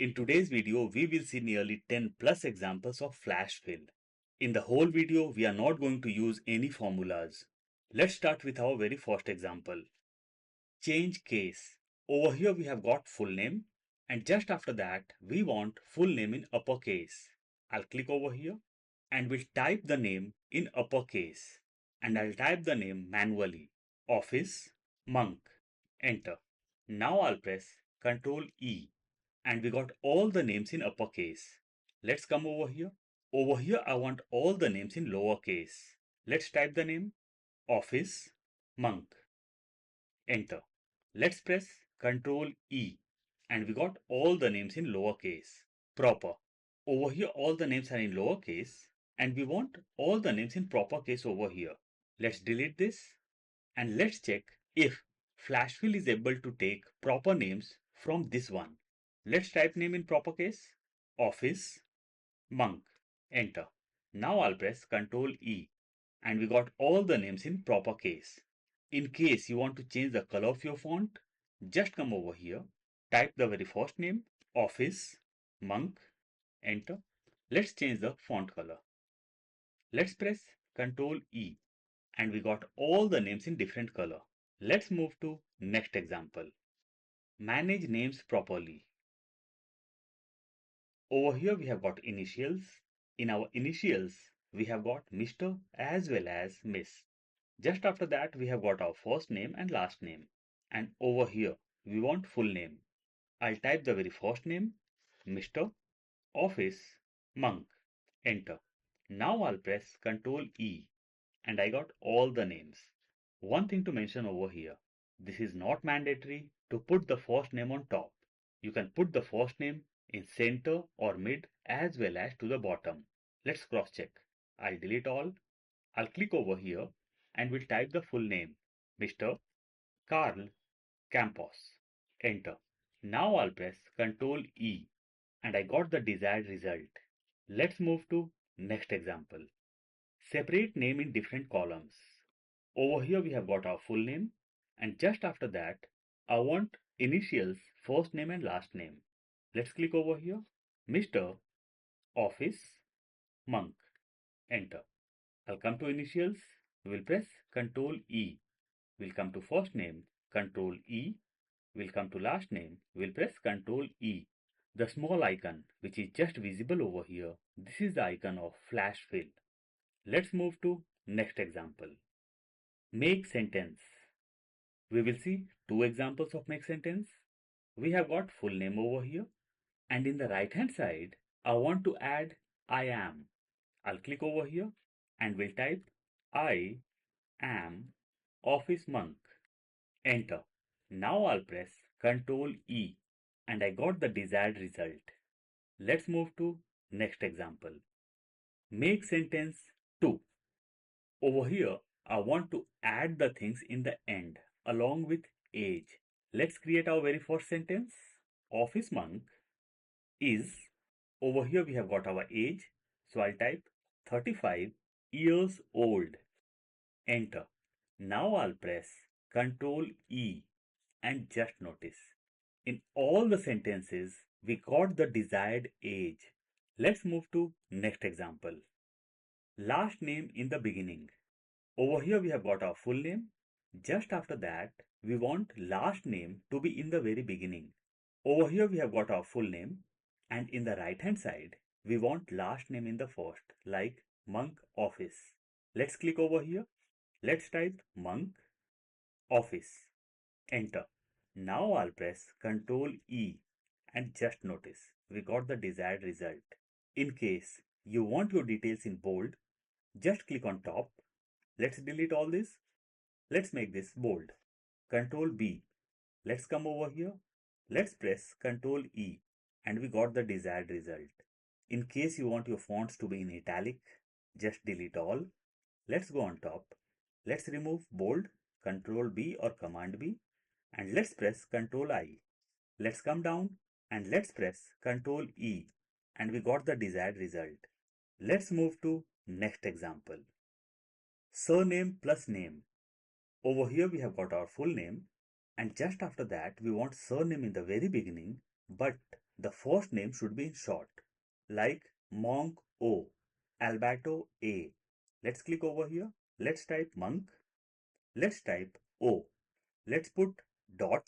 In today's video, we will see nearly 10 plus examples of flash fill. In the whole video, we are not going to use any formulas. Let's start with our very first example. Change case. Over here we have got full name, and just after that we want full name in uppercase. I'll click over here and we'll type the name in uppercase, and I'll type the name manually. Office, monk. Enter. Now I'll press Ctrl E and we got all the names in uppercase. Let's come over here. Over here I want all the names in lowercase. Let's type the name Office, monk. Enter. Let's press Ctrl E and we got all the names in lowercase. Proper. Over here all the names are in lowercase and we want all the names in proper case over here. Let's delete this and let's check if Flashfill is able to take proper names from this one. Let's type name in proper case. Office, monk. Enter. Now I'll press Ctrl E and we got all the names in proper case. In case you want to change the color of your font, just come over here, type the very first name, Office, monk, enter. Let's change the font color. Let's press Ctrl E and we got all the names in different color. Let's move to next example. Manage names properly. Over here we have got initials. In our initials, we have got Mr. as well as Miss. Just after that, we have got our first name and last name. And over here, we want full name. I'll type the very first name, Mr. Office, monk. Enter. Now I'll press Ctrl E and I got all the names. One thing to mention over here, this is not mandatory to put the first name on top. You can put the first name in center or mid as well as to the bottom. Let's cross check. I'll delete all. I'll click over here and we'll type the full name, Mr. Karl Campos. Enter. Now I'll press Ctrl E and I got the desired result. Let's move to next example. Separate name in different columns. Over here we have got our full name and just after that I want initials, first name and last name. Let's click over here. Mr. Office, monk. Enter. I'll come to initials. We'll press Ctrl E. We'll come to first name, Ctrl E. We'll come to last name. We'll press Ctrl E. The small icon which is just visible over here, this is the icon of flash fill. Let's move to next example. Make sentence. We will see two examples of make sentence. We have got full name over here and in the right hand side I want to add I am. I'll click over here and we'll type I am office monk. Enter. Now I'll press Ctrl E and I got the desired result. Let's move to next example. Make sentence 2. Over here I want to add the things in the end along with age. Let's create our very first sentence. Office monk is, over here we have got our age, so I'll type 35 years old. Enter. Now I'll press Ctrl E and just notice, in all the sentences we got the desired age. Let's move to next example. Last name in the beginning. Over here we have got our full name. Just after that we want last name to be in the very beginning. Over here we have got our full name and in the right hand side we want last name in the first, like monk office. Let's click over here. Let's type monk office. Enter. Now I'll press Ctrl E and just notice we got the desired result. In case you want your details in bold, just click on top. Let's delete all this. Let's make this bold. Ctrl B. Let's come over here. Let's press Ctrl E and we got the desired result. In case you want your fonts to be in italic, just delete all. Let's go on top. Let's remove bold, Ctrl B or Command B, and let's press Ctrl I. Let's come down and let's press Ctrl E and we got the desired result. Let's move to next example. Surname plus name. Over here we have got our full name and just after that we want surname in the very beginning but the first name should be in short, like Monk O, Alberto A. Let's click over here. Let's type Monk. Let's type O. Let's put dot,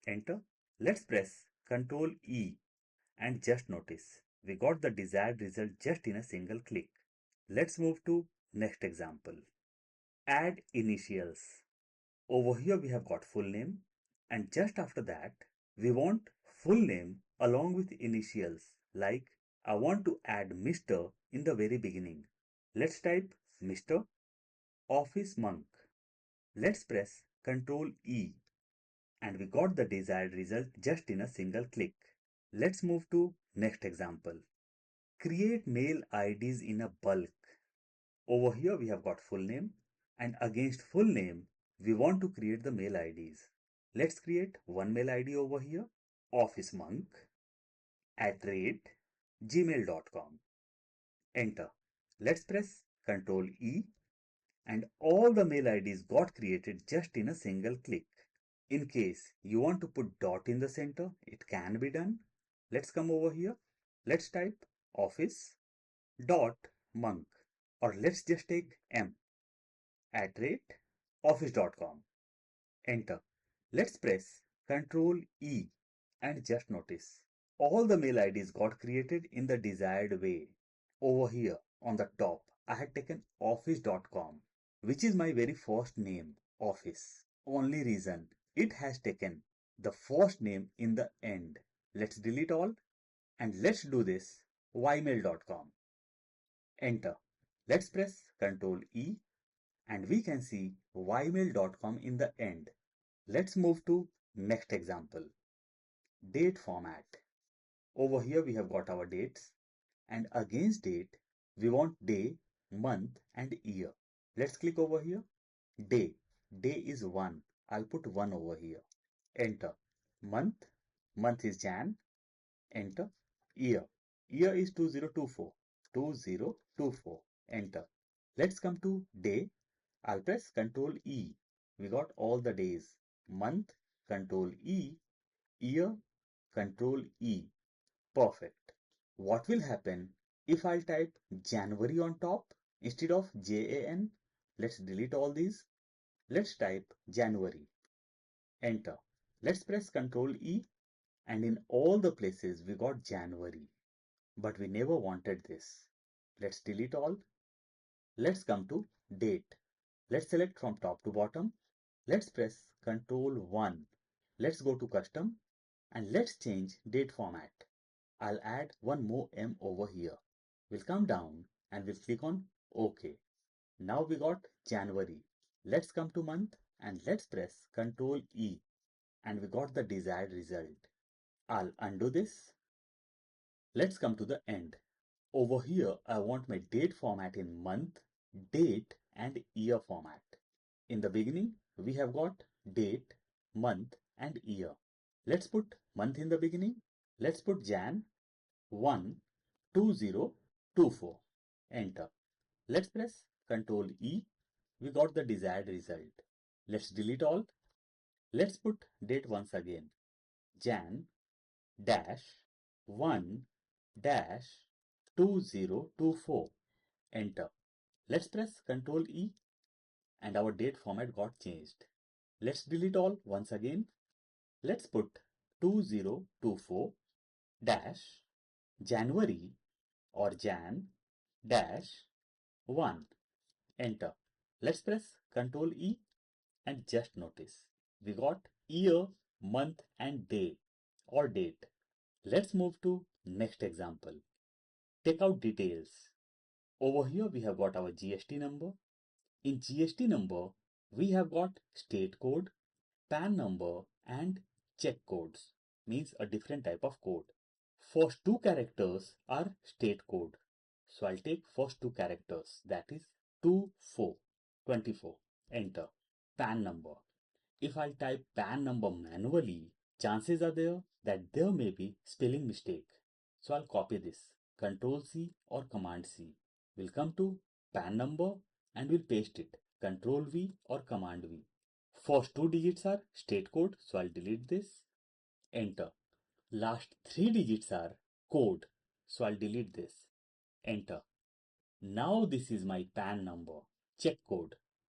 enter. Let's press Ctrl E and just notice we got the desired result just in a single click. Let's move to next example. Add initials. Over here we have got full name, and just after that we want full name along with initials, like I want to add Mr. in the very beginning. Let's type Mr. Office Monk. Let's press Ctrl E and we got the desired result just in a single click. Let's move to next example. Create mail IDs in a bulk. Over here we have got full name, and against full name we want to create the mail IDs. Let's create one mail ID over here, officemonk@gmail.com. Enter. Let's press Ctrl E and all the mail IDs got created just in a single click. In case you want to put dot in the center, it can be done. Let's come over here. Let's type office dot monk, or let's just take m@office.com. Enter. Let's press Ctrl E and just notice all the mail IDs got created in the desired way. Over here on the top, I had taken office.com, which is my very first name, office. Only reason it has taken the first name in the end. Let's delete all and let's do this ymail.com. Enter. Let's press Ctrl E and we can see ymail.com in the end. Let's move to next example. Date format. Over here we have got our dates, and against date we want day, month and year. Let's click over here. Day. Day is 1. I'll put 1 over here. Enter. Month. Month is Jan. Enter. Year. Year is 2024. 2024. Enter. Let's come to day. I'll press Ctrl E. We got all the days. Month, Ctrl E. Year, Ctrl E. Perfect. What will happen if I'll type January on top instead of JAN? Let's delete all these. Let's type January. Enter. Let's press Ctrl E and in all the places we got January. But we never wanted this. Let's delete all. Let's come to date. Let's select from top to bottom. Let's press Ctrl 1. Let's go to custom and let's change date format. I'll add one more M over here. We'll come down and we'll click on OK. Now we got January. Let's come to month and let's press Ctrl E and we got the desired result. I'll undo this. Let's come to the end. Over here, I want my date format in month, date and year format. In the beginning, we have got date, month and year. Let's put month in the beginning. Let's put Jan 1, 2024. Enter. Let's press Ctrl E. We got the desired result. Let's delete all. Let's put date once again. Jan dash 1 dash 2024. Enter. Let's press Ctrl E and our date format got changed. Let's delete all once again. Let's put 2024 dash January or Jan dash 1. Enter. Let's press Ctrl E and just notice we got year, month and day or date. Let's move to next example. Take out details. Over here we have got our GST number. In GST number, we have got state code, PAN number and check codes, means a different type of code. First two characters are state code. So I'll take first two characters, that is 24. Enter. PAN number. If I type PAN number manually, chances are there that there may be spelling mistake. So I'll copy this. Ctrl C or Command C. We'll come to PAN number and we'll paste it. Ctrl V or Command V. First two digits are state code, so I'll delete this. Enter. Last three digits are code. So I'll delete this. Enter. Now this is my PAN number. Check code.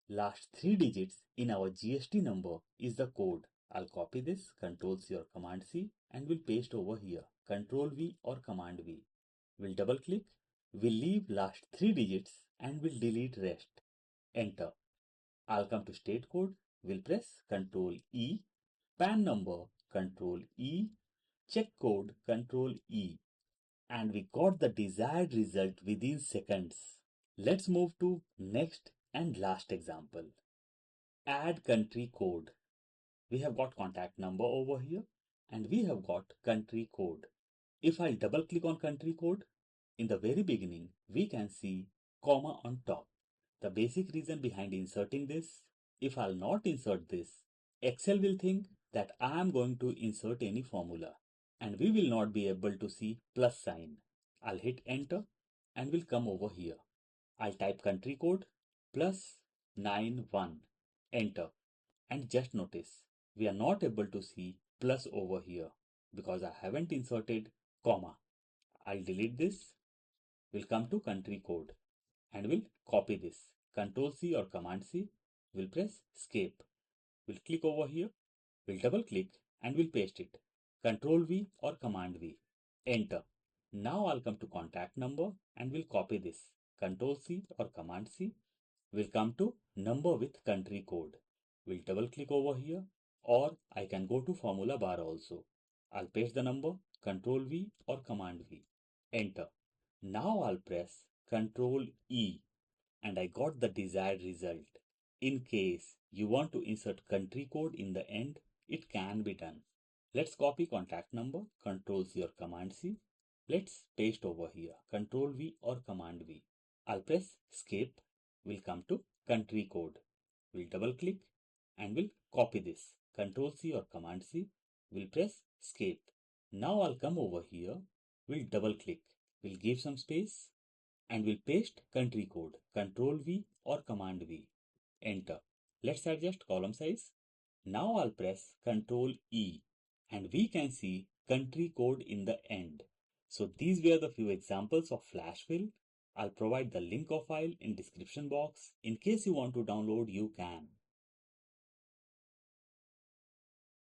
Last three digits in our GST number is the code. I'll copy this, Ctrl+C or Command+C, and we'll paste over here. Ctrl+V or Command+V. We'll double click. We'll leave last three digits and we'll delete rest. Enter. I'll come to state code. We'll press Ctrl+E. PAN number, Ctrl+E. Check code, Ctrl+E. And we got the desired result within seconds. Let's move to next and last example. Add country code. We have got contact number over here and we have got country code. If I double click on country code, in the very beginning, we can see comma on top. The basic reason behind inserting this, if I'll not insert this, Excel will think that I am going to insert any formula and we will not be able to see plus sign. I'll hit enter and we'll come over here. I'll type country code +91, enter, and just notice we are not able to see plus over here because I haven't inserted comma. I'll delete this. We'll come to country code and we'll copy this. Ctrl+C or Command+C. We'll press escape. We'll click over here. We'll double click and we'll paste it. Ctrl+V or Command+V. Enter. Now I'll come to contact number and we'll copy this. Ctrl+C or Command+C. We'll come to number with country code. We'll double click over here or I can go to formula bar also. I'll paste the number, Ctrl+V or Command+V. Enter. Now I'll press Ctrl+E and I got the desired result. In case you want to insert country code in the end, it can be done. Let's copy contact number, Ctrl+C or Command+C. Let's paste over here, Ctrl+V or Command+V. I'll press escape. We'll come to country code. We'll double click and we'll copy this, Ctrl+C or Command+C. We'll press escape. Now I'll come over here. We'll double click. We'll give some space and we'll paste country code, Ctrl+V or Command+V. Enter. Let's adjust column size. Now I'll press Ctrl+E and we can see country code in the end. So these were the few examples of flash fill. I'll provide the link of file in description box. In case you want to download, you can.